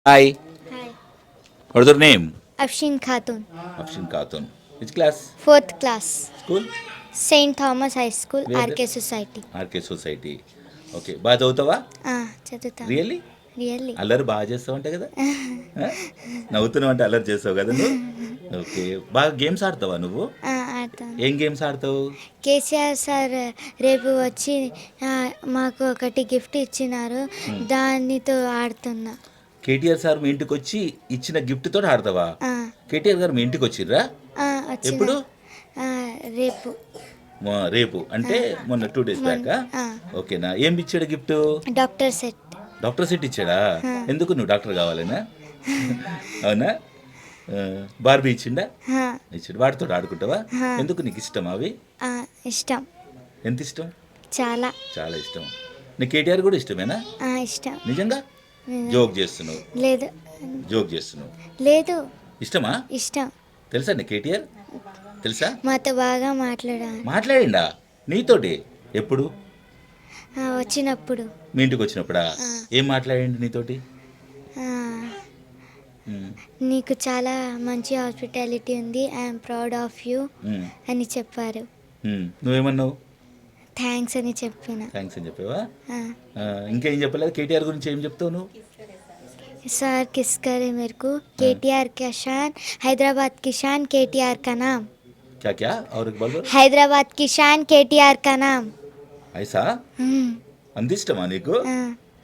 Hi, Hi, what is your name? Afshin Khatun, Afshin Khatun. Which class? fourth class, School? St. Thomas High School, Where that? RK Society. RK society. Okay, బాగా చదువుతావా? చదువుతాను really? Really. అల్లరి బాగా చేస్తావు అంటే కదా? ఆ? నవ్వుతున్నావు అంటే అల్లరి చేస్తావు కదా నువ్వు? ఓకే, బాగా గేమ్స్ ఆడతావా నువ్వు? ఆడతాను. ఏం గేమ్స్ ఆడతావు? కేసీఆర్ సార్ రేపు వచ్చి ఆ, మాకు ఒకటి గిఫ్ట్ ఇచ్చినారు, దానితో ఆడుతున్నా. కేటీఆర్ సార్ మీ ఇంటికి వచ్చి ఇచ్చిన గిఫ్ట్ తోటి ఆడతావా? ఆ, కేటీఆర్ గారు మీ ఇంటికి వచ్చిర్రా? వచ్చిన ఎప్పుడు? ఆ, రేపు రేపు అంటే మొన్న 2 days బ్యాక్. ఆ, ఓకేనా, ఏం ఇచ్చాడు gift? Doctor set. Doctor set ఇచ్చాడా? ఎందుకు, నువ్వు డాక్టర్ కావాలనా? అవునా? ఆ, బార్బీ ఇచ్చిండా? ఆ, ఇచ్చాడు. వాటితో ఆడుకుంటావా? ఎందుకు, నీకు ఇష్టం అవి? ఆ, ఇష్టం, ఎంత ఇష్టం? చాలా చాలా ఇష్టం. నీకు కేటీఆర్ కూడా ఇష్టమేనా? ఇష్టం. నిజంగా? జోక్ చేస్తున్నావు, లేదు జోక్ చేస్తున్నావు. లేదు ఇష్టమా? ఇష్టం. తెలుసా నీకు కేటీఆర్? తెలుసా? మాతో బాగా మాట్లాడాను. మాట్లాడిండా నీతోటి? ఎప్పుడు? వచ్చినప్పుడు మీ ఇంటికి వచ్చినప్పుడా? ఏం మాట్లాడండి నీతోటి? ఆ, ఉమ్, నీకు చాలా మంచి హాస్పిటాలిటీ ఉంది, ఐఎమ్ ప్రౌడ్ ఆఫ్ యూ ఉమ్, అని చెప్పారు. నువ్వేమన్నావు? థ్యాంక్స్ అని చెప్పిన. థ్యాంక్స్ అని చెప్పావా? ఆ, ఇంకేం చెప్పలేదు? కేటీఆర్ గురించి ఏం చెప్తావు నువ్వు? सर किस करे मेरे को, केटीआर का शान, हैदराबाद की शान, केटीआर का नाम, क्या क्या और एक बोलो. हैदराबाद की शान, केटीआर का नाम. ऐसा? అంత ఇష్టమా నీకు?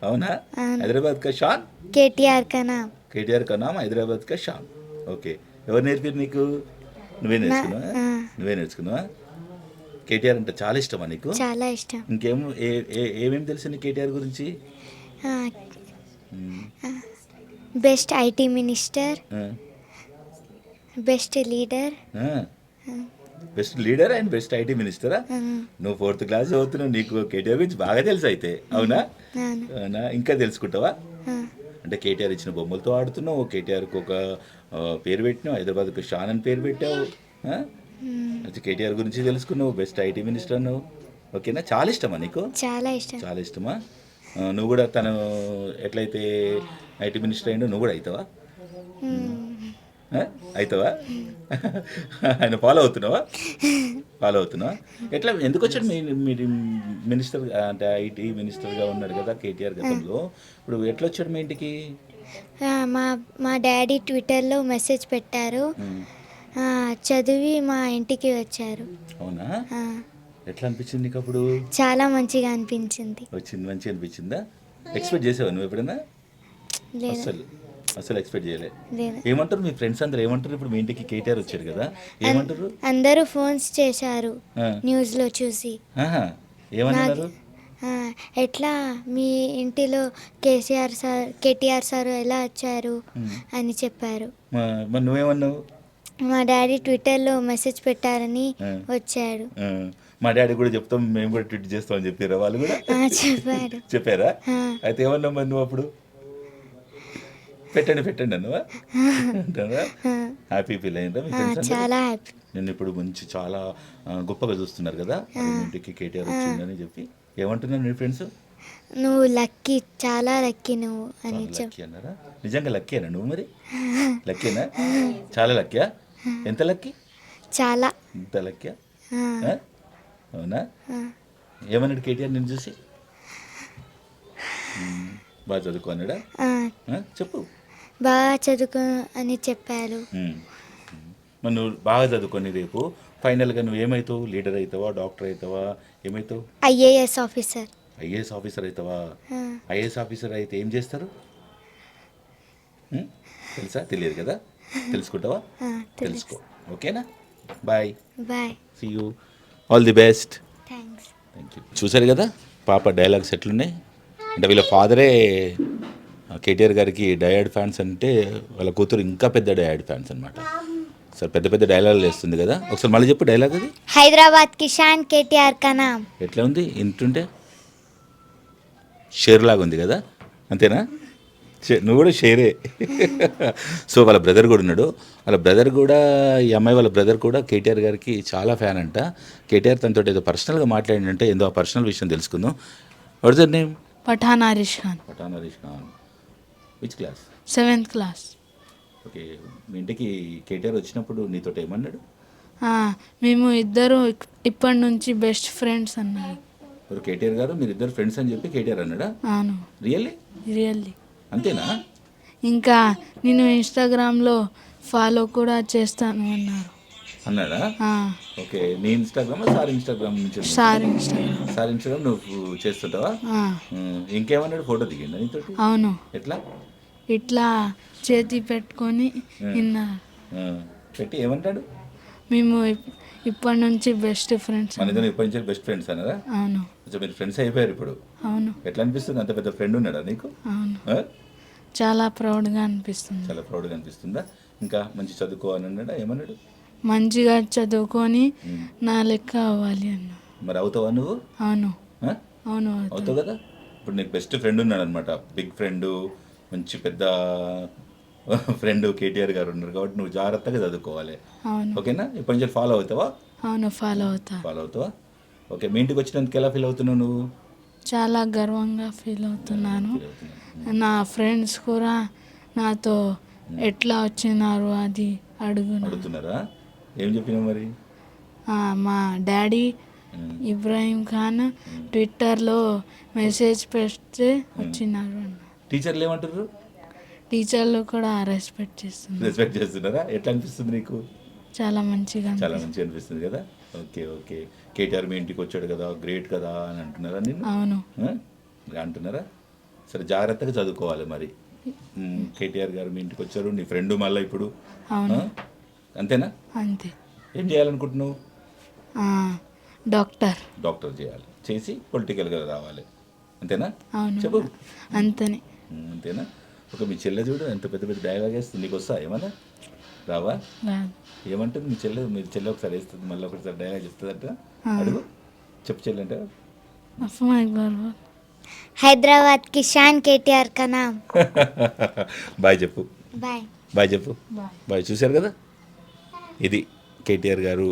అవునా? అవును. హైదరాబాద్ కా షాన్, केटीआर का नाम. కేటీఆర్ కా నామ్ హైదరాబాద్ కా షాన్. ఓకే, ఎవరు నేర్పారు నీకు? నువ్వే నేర్చుకున్నావా? ఆ. నువ్వే నేర్చుకున్నావా? కేటీఆర్ అంటే చాలా ఇష్టమా నీకు? చాలా ఇష్టం. ఇంకేం ఏమేమి తెలుసు నీకు కేటీఆర్ గురించి? Best IT minister, best leader. Best leader and best IT మినిస్టరా? నువ్వు 4th క్లాస్ చదువుతున్నావు, నీకు కేటీఆర్ గురించి బాగా తెలుసు అయితే. అవునా? అవునా, ఇంకా తెలుసుకుంటావా? అంటే కేటీఆర్ ఇచ్చిన బొమ్మలతో ఆడుతున్నావు, కేటీఆర్కి ఒక పేరు పెట్టినావు, హైదరాబాద్కి షాన్ అని పేరు పెట్టావు. అయితే కేటీఆర్ గురించి తెలుసుకున్నావు, బెస్ట్ ఐటీ మినిస్టర్ అన్నావు. ఓకేనా, చాలా ఇష్టమా నీకు? చాలా ఇష్టం. చాలా ఇష్టమా? నువ్వు కూడా తను ఎట్లయితే ఐటీ మినిస్టర్ అయ్యిండో నువ్వు కూడా అవుతావా? అవుతావా? ఆయన ఫాలో అవుతున్నావా? ఫాలో అవుతున్నావా? ఎట్లా, ఎందుకు వచ్చాడు మీరు మినిస్టర్ అంటే ఐటీ మినిస్టర్గా ఉన్నాడు కదా కేటీఆర్ గతంలో, ఇప్పుడు ఎట్లా వచ్చాడు మీ ఇంటికి? మా మా డాడీ ట్విట్టర్లో మెసేజ్ పెట్టారు, చదివి మా ఇంటికి వచ్చారు. అవునా? ఆ, ఎట్లా అనిపించింది నీకు అప్పుడు? చాలా మంచిగా అనిపించింది. వచ్చింది, మంచిగా అనిపించిందా? ఎక్స్పెక్ట్ చేసావా నువ్వు ఎప్పుడైనా? లేదు అసలు అసలు ఎక్స్పెక్ట్ చేయలే. లేదు. ఏమంటారు మీ ఫ్రెండ్స్ అందరు, ఏమంటారు ఇప్పుడు మీ ఇంటికి కేటీఆర్ వచ్చాడు కదా, ఏమంటారు? అందరూ ఫోన్స్ చేశారు ఆ, న్యూస్లో చూసి. ఆహా, ఏమన్నారు? ఆ, ఎట్లా మీ ఇంటిలో కేటీఆర్ సార్ ఎలా వచ్చారు అని చెప్పారు. మరి నువ్వేమన్నావు? మా డాడీ ట్విట్టర్లో మెసేజ్ పెట్టారని ఆ. వచ్చాడు. మా డాడీ కూడా చెప్తాం, మేము కూడా ట్వీట్ చేస్తాం అని చెప్పారా వాళ్ళు కూడా? చెప్పారు. చెప్పారా? ఆ. అయితే ఏమన్నావు మరి నువ్వు అప్పుడు? పెట్టండి అన్నవా? హ్యాపీ ఫీల్ అయిందా మీ ఫ్రెండ్స్ అందరూ? చాలా హ్యాపీ. నేను ఇప్పుడు మంచి చాలా గొప్పగా చూస్తున్నారు కదా మరి మీ ఇంటికి కేటీఆర్ వచ్చిందని చెప్పి. ఏమంటున్నారు మీ ఫ్రెండ్స్? నువ్వు లక్కీ, చాలా లక్కీ నువ్వు అని లక్కీ అన్నారా? నిజంగా లక్కీనా నువ్వు? మరి లక్కీనా? చాలా లక్కీయా? ఎంత లక్కీ? చాలా. ఇంత లక్కీయా? అవునా? ఏమన్నాడు కేటీఆర్ నేను చూసి? బాగా చదువుకోన్నాడా? చెప్పు. బాగా చదువుకో అని చెప్పారు. మరి నువ్వు బాగా చదువుకొని రేపు ఫైనల్గా నువ్వు ఏమవుతావు? లీడర్ అవుతావా, డాక్టర్ అవుతావా, ఏమవుతావు? IAS officer. ఐఏఎస్ ఆఫీసర్ అవుతావా? ఐఏఎస్ ఆఫీసర్ అయితే ఏం చేస్తారు? తెలుసా? తెలియదు కదా, తెలుసుకుంటావా? తెలుసుకో. ఓకేనా? Bye bye. See you, all the best. Thanks. Thank you. చూసారు కదా పాప డైలాగ్స్ ఎట్లున్నాయి అంటే, వీళ్ళ ఫాదరే కేటీఆర్ గారికి డయాడ్ ఫ్యాన్స్ అంటే, వాళ్ళ కూతురు ఇంకా పెద్ద డయాడ్ ఫ్యాన్స్ అనమాట. సార్ పెద్ద పెద్ద డైలాగులు వేస్తుంది కదా, ఒకసారి మళ్ళీ చెప్పు డైలాగ్ అది. హైదరాబాద్ కి షాన్, కేటీఆర్ కా నామ్. ఎట్లా ఉంది ఇంటుంటే? షేర్ లాగా ఉంది కదా, అంతేనా? నువ్వు కూడా షేరే. సో వాళ్ళ బ్రదర్ కూడా ఉన్నాడు, వాళ్ళ బ్రదర్ కూడా, ఈ అమ్మాయి వాళ్ళ బ్రదర్ కూడా కేటీఆర్ గారికి చాలా ఫ్యాన్ అంట. కేటీఆర్ తనతో ఏదో పర్సనల్గా మాట్లాడిందంటే, ఏందో ఆ పర్సనల్ విషయం తెలుసుకుందాం. What is that name? Pathan Harish Khan. Pathan Harish Khan. Which class? 7th class. Okay. మీ ఇంటికి కేటీఆర్ వచ్చినప్పుడు నీతో ఏమన్నాడు? మేము ఇద్దరు ఇప్పటి నుంచి బెస్ట్ ఫ్రెండ్స్ అన్నారు. ఎవరు? కేటీఆర్ గారు మీరిద్దరు ఫ్రెండ్స్ అని చెప్పి కేటీఆర్ అన్నాడా? అవును, రియల్లీ? అంతేనా? ఇంకా నేను ఇన్స్టాగ్రామ్లో ఫాలో కూడా చేస్తాను అన్నారు. అన్నాడా? ఓకే. నీ ఇన్స్టాగ్రామ్ సార్ ఇన్స్టాగ్రామ్ నుంచి? Sir Instagram. సార్ ఇన్స్టాగ్రామ్ నువ్వు చేస్తుంటావా? ఇంకేమన్నాడు? ఫోటో దిగిందా నీతోటి? అవును. ఎట్లా? ఇట్లా చేతి పెట్టుకొని విన్నారు. పెట్టి ఏమంటాడు? మేము ఇప్పటి నుంచి బెస్ట్ ఫ్రెండ్స్. మన ఇద్దరు ఇప్పటి నుంచి బెస్ట్ ఫ్రెండ్స్ అన్నారా? అవును. కొంచెం మీరు ఫ్రెండ్స్ అయిపోయారు ఇప్పుడు. అవును. ఎట్లా అనిపిస్తుంది? అంత పెద్ద ఫ్రెండ్ ఉన్నాడా నీకు? అవును. చాలా ప్రౌడ్గా అనిపిస్తుంది. చాలా ప్రౌడ్గా అనిపిస్తుందా? ఇంకా మంచి చదువుకోవాలని అన్నాడా? ఏమన్నాడు? మంచిగా చదువుకొని నా లెక్క అవ్వాలి అన్న. మరి అవుతావా నువ్వు? అవును. అవును అవుతావు కదా. ఇప్పుడు నీకు బెస్ట్ ఫ్రెండ్ ఉన్నాడు అనమాట, బిగ్ ఫ్రెండ్, మంచి పెద్ద ఫ్రెండ్ కేటీఆర్ గారు ఉన్నారు కాబట్టి నువ్వు జాగ్రత్తగా చదువుకోవాలి. అవును. ఓకేనా? ఇప్పటి నుంచి ఫాలో అవుతావా? అవును, ఫాలో అవుతావా? ఓకే. మీ ఇంటికి వచ్చినందుకు ఎలా ఫీల్ అవుతున్నావు నువ్వు? చాలా గర్వంగా ఫీల్ అవుతున్నాను. నా ఫ్రెండ్స్ కూడా నాతో ఎట్లా వచ్చినారు అది అడుగుతున్నారా? ఏం చెప్పినావు మరి? మా డాడీ ఇబ్రాహీం ఖాన్ ట్విట్టర్లో మెసేజ్ పెడితే వచ్చినారు అన్న. టీచర్లు ఏమంటారు? టీచర్లు కూడా రెస్పెక్ట్ చేస్తున్నారా? ఎట్లా అనిపిస్తుంది నీకు? చాలా మంచిగా అనిపిస్తుంది కదా. ఓకే. కేటీఆర్ మీ ఇంటికి వచ్చాడు కదా, గ్రేట్ కదా అని అంటున్నారా నిన్ను? అవును. అంటున్నారా? సరే, జాగ్రత్తగా చదువుకోవాలి మరి. కేటీఆర్ గారు మీ ఇంటికి వచ్చారు, నీ ఫ్రెండ్ మళ్ళీ ఇప్పుడు. అవును. అంతేనా? అంతే. ఏం చేయాలనుకుంటున్నావు? డాక్టర్ చేయాలి, చేసి పొలిటికల్గా రావాలి. అంతేనా? అవును. చెప్పు. అంతేనా? ఒక మీ చెల్లె చూడు ఎంత పెద్ద పెద్ద డైలాగ్ వేస్తుంది. నీకు వస్తా ఏమన్నా? రావా? ఏమంటుంది మీ చెల్లె ఒకసారి వేస్తుంది, మళ్ళీ ఒకసారి డైలాగ్ చెప్తుందంట. అడుగు, చెప్పు చెల్లె అంటే. హైదరాబాద్ కి షాన్ కేటీఆర్ కా నామ్. బాయ్ చెప్పు. బాయ్ చెప్పు. బాయ్. చూశారు కదా, ఇది కేటీఆర్ గారు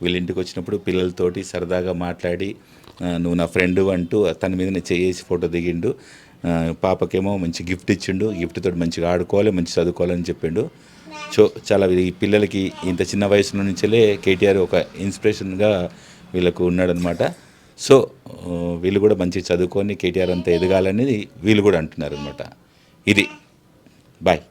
వీళ్ళ ఇంటికి వచ్చినప్పుడు పిల్లలతోటి సరదాగా మాట్లాడి నువ్వు నా ఫ్రెండ్ అంటూ తన మీద చేసి ఫోటో దిగిండు. పాపకేమో మంచి గిఫ్ట్ ఇచ్చిండు, గిఫ్ట్ తోటి మంచిగా ఆడుకోవాలి, మంచి చదువుకోవాలని చెప్పిండు. చాలా ఈ పిల్లలకి ఇంత చిన్న వయసు నుంచే కేటీఆర్ ఒక ఇన్స్పిరేషన్గా వీళ్ళకు ఉన్నాడనమాట. సో వీళ్ళు కూడా మంచి చదువుకొని కేటీఆర్ అంతా ఎదగాలనేది వీళ్ళు కూడా అంటున్నారు అనమాట. ఇది బాయ్.